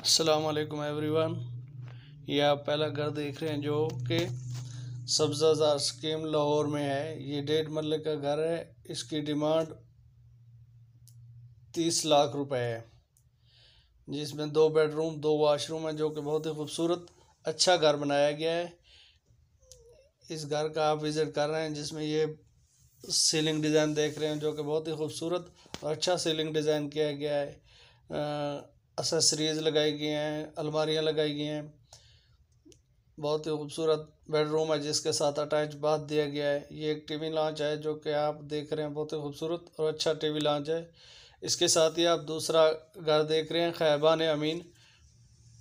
अस्सलाम वालेकुम एवरीवन। ये आप पहला घर देख रहे हैं जो कि सब्ज़ाज़ार स्कीम लाहौर में है। ये 1.5 मरले का घर है। इसकी डिमांड 30 लाख रुपए है, जिसमें 2 बेडरूम 2 वाशरूम है, जो कि बहुत ही खूबसूरत अच्छा घर बनाया गया है। इस घर का आप विज़िट कर रहे हैं, जिसमें ये सीलिंग डिज़ाइन देख रहे हैं जो कि बहुत ही खूबसूरत और अच्छा सीलिंग डिज़ाइन किया गया है। एसेसरीज़ लगाई गई हैं, अलमारियाँ लगाई गई हैं। बहुत ही खूबसूरत बेडरूम है, जिसके साथ अटैच बाथ दिया गया है। ये एक टीवी लॉन्च है जो कि आप देख रहे हैं, बहुत ही खूबसूरत और अच्छा टीवी लॉन्च है। इसके साथ ही आप दूसरा घर देख रहे हैं, खैबान अमीन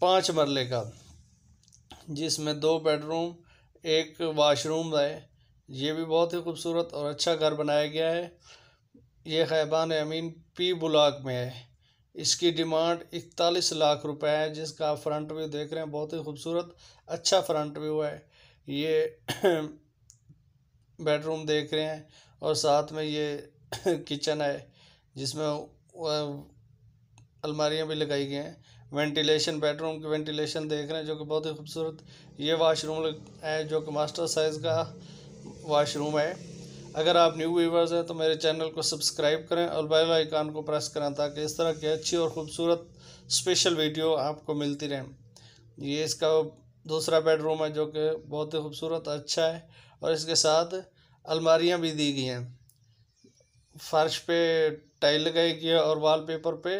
5 मरले का, जिसमें 2 बेडरूम 1 वाशरूम है। ये भी बहुत ही खूबसूरत और अच्छा घर बनाया गया है। ये खैबान अमीन पी ब्लॉक में है। इसकी डिमांड 41 लाख रुपए है, जिसका आप फ्रंट व्यू देख रहे हैं, बहुत ही खूबसूरत अच्छा फ्रंट व्यू है। ये बेडरूम देख रहे हैं और साथ में ये किचन है, जिसमें अलमारियां भी लगाई गई हैं। वेंटिलेशन, बेडरूम की वेंटिलेशन देख रहे हैं जो कि बहुत ही खूबसूरत। ये वाशरूम है जो कि मास्टर साइज़ का वाशरूम है। अगर आप न्यू व्यूवर्स हैं तो मेरे चैनल को सब्सक्राइब करें और बेल आइकन को प्रेस करें, ताकि इस तरह की अच्छी और ख़ूबसूरत स्पेशल वीडियो आपको मिलती रहें। ये इसका दूसरा बेडरूम है जो कि बहुत ही खूबसूरत अच्छा है, और इसके साथ अलमारियां भी दी गई हैं। फर्श पे टाइल लगाई गई है और वॉलपेपर पे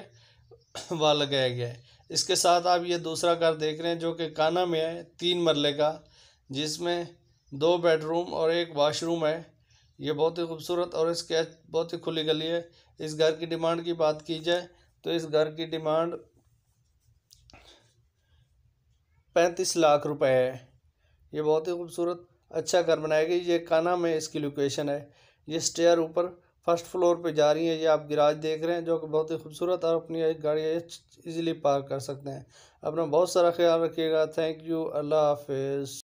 वॉल लगाया गया है। इसके साथ आप ये दूसरा घर देख रहे हैं जो कि काना में है, 3 मरले का, जिसमें 2 बेडरूम और 1 वाशरूम है। ये बहुत ही खूबसूरत और इसके बहुत ही खुली गली है। इस घर की डिमांड की बात की जाए तो इस घर की डिमांड 35 लाख रुपए है। ये बहुत ही खूबसूरत अच्छा घर बनाया गया। ये काना में इसकी लोकेशन है। ये स्टेयर ऊपर फर्स्ट फ्लोर पे जा रही है। ये आप गैराज देख रहे हैं जो कि बहुत ही खूबसूरत, और अपनी एक गाड़ी इजीली पार्क कर सकते हैं। अपना बहुत सारा ख्याल रखिएगा। Thank you. अल्लाह हाफिज़।